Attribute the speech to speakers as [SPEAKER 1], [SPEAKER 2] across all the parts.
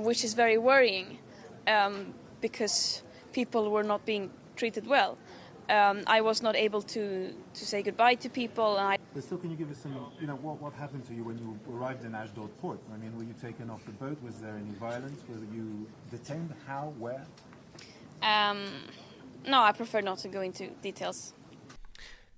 [SPEAKER 1] which is very worrying because people were not being treated well. I was not able to say goodbye to people.
[SPEAKER 2] But still, can you give us some, what happened to you when you arrived in Ashdod port? I mean, were you taken off the boat? Was there any violence? Were you detained? How? Where?
[SPEAKER 1] No, I prefer not to go into details.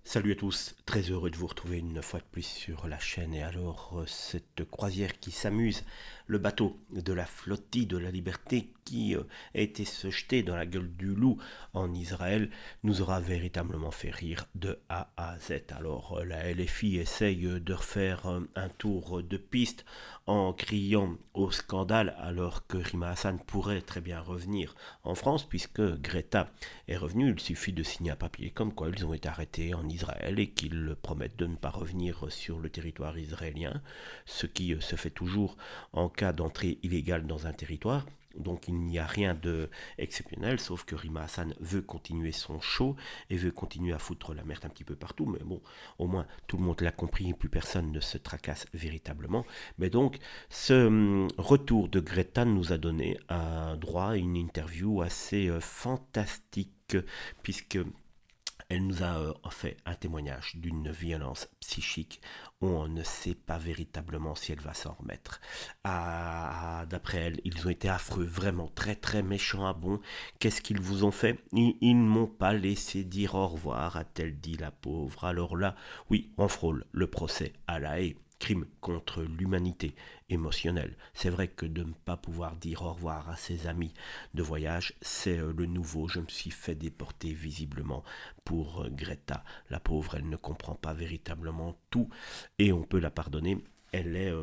[SPEAKER 3] Salut à tous, très heureux de vous retrouver une fois de plus sur la chaîne. Et alors, cette croisière qui s'amuse, le bateau de la flottille de la liberté qui a été se jeter dans la gueule du loup en Israël, nous aura véritablement fait rire de A à Z. Alors, la LFI essaye de refaire un tour de piste en criant au scandale, alors que Rima Hassan pourrait très bien revenir en France, puisque Greta est revenue. Il suffit de signer un papier comme quoi ils ont été arrêtés en Israël et qu'ils promettent de ne pas revenir sur le territoire israélien, ce qui se fait toujours en cas d'entrée illégale dans un territoire. Donc il n'y a rien d'exceptionnel, sauf que Rima Hassan veut continuer son show et veut continuer à foutre la merde un petit peu partout. Mais bon, au moins tout le monde l'a compris, plus personne ne se tracasse véritablement. Mais donc ce retour de Greta nous a donné un droit à une interview assez fantastique, puisque elle nous a fait un témoignage d'une violence psychique où on ne sait pas véritablement si elle va s'en remettre. D'après elle, ils ont été affreux, vraiment très très méchants à bon. Qu'est-ce qu'ils vous ont fait ? Ils ne m'ont pas laissé dire au revoir, a-t-elle dit la pauvre. Alors là, oui, on frôle le procès à la haie. Crime contre l'humanité émotionnelle. C'est vrai que de ne pas pouvoir dire au revoir à ses amis de voyage, c'est le nouveau. Je me suis fait déporter visiblement pour Greta. La pauvre, elle ne comprend pas véritablement tout et on peut la pardonner. Elle est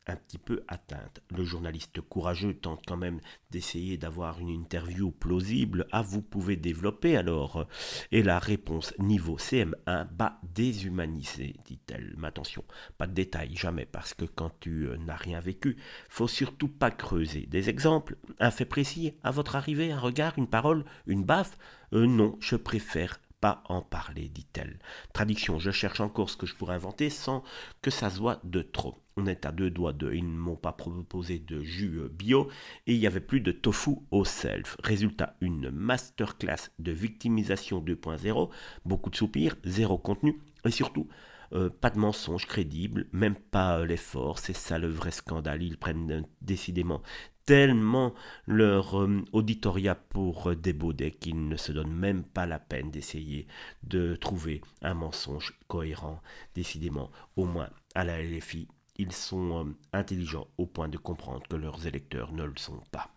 [SPEAKER 3] un petit peu atteinte. Le journaliste courageux tente quand même d'essayer d'avoir une interview plausible. Ah, vous pouvez développer alors. Et la réponse niveau CM1, déshumanisé, dit-elle. Mais attention, pas de détails, jamais, parce que quand tu n'as rien vécu, faut surtout pas creuser. Des exemples, un fait précis, à votre arrivée, un regard, une parole, une baffe non, je préfère pas en parler, dit-elle. Traduction, je cherche encore ce que je pourrais inventer sans que ça se voit de trop. On est à 2 doigts de, ils ne m'ont pas proposé de jus bio et il n'y avait plus de tofu au self. Résultat, une masterclass de victimisation 2.0, beaucoup de soupirs, zéro contenu et surtout, pas de mensonges crédibles, même pas l'effort, c'est ça le vrai scandale, ils prennent décidément tellement leur auditoria pour débauder qu'ils ne se donnent même pas la peine d'essayer de trouver un mensonge cohérent. Décidément, au moins à la LFI, ils sont intelligents au point de comprendre que leurs électeurs ne le sont pas.